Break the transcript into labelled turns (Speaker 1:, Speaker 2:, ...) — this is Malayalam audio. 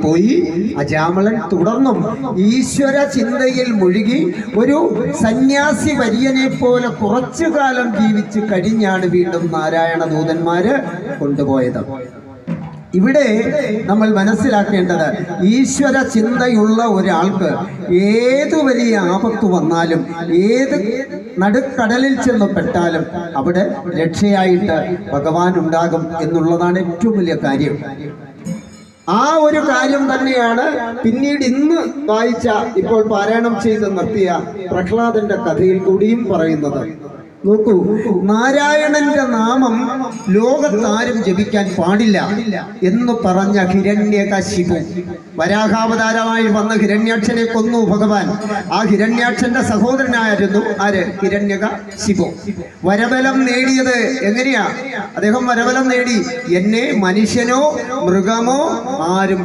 Speaker 1: പോയി അജാമളൻ തുടർന്നും ഈശ്വര ചിന്തയിൽ മുഴുകി ഒരു സന്യാസി വര്യനെ പോലെ കുറച്ചു കാലം ജീവിച്ച് കഴിഞ്ഞാണ് വീണ്ടും നാരായണ ദൂതന്മാര് കൊണ്ടുപോയത്. ഇവിടെ നമ്മൾ മനസ്സിലാക്കേണ്ടത്, ഈശ്വര ചിന്തയുള്ള ഒരാൾക്ക് ഏതു വലിയ ആപത്ത് വന്നാലും ഏത് നടുക്കടലിൽ ചെന്ന് പെട്ടാലും അവിടെ രക്ഷയായിട്ട് ഭഗവാൻ ഉണ്ടാകും എന്നുള്ളതാണ് ഏറ്റവും വലിയ കാര്യം. ആ ഒരു കാര്യം തന്നെയാണ് പിന്നീട് ഇന്ന് വായിച്ച, ഇപ്പോൾ പാരായണം ചെയ്ത് നിർത്തിയ പ്രഹ്ലാദന്റെ കഥയിൽ കൂടിയും പറയുന്നത്. നോക്കൂ, നാരായണന്റെ നാമം ലോകത്താരും ജപിക്കാൻ പാടില്ല എന്ന് പറഞ്ഞ ഹിരണ്യകശിപു, വരാഹാവതാരമായി വന്ന ഹിരണ്യാക്ഷനെ കൊന്നു ഭഗവാൻ. ആ ഹിരണ്യാക്ഷന്റെ സഹോദരനായിരുന്നു ആര്? ഹിരണ്യകശിപു. വരബലം നേടിയത് എങ്ങനെയാ? അദ്ദേഹം വരബലം നേടി, എന്നെ മനുഷ്യനോ മൃഗമോ ആരും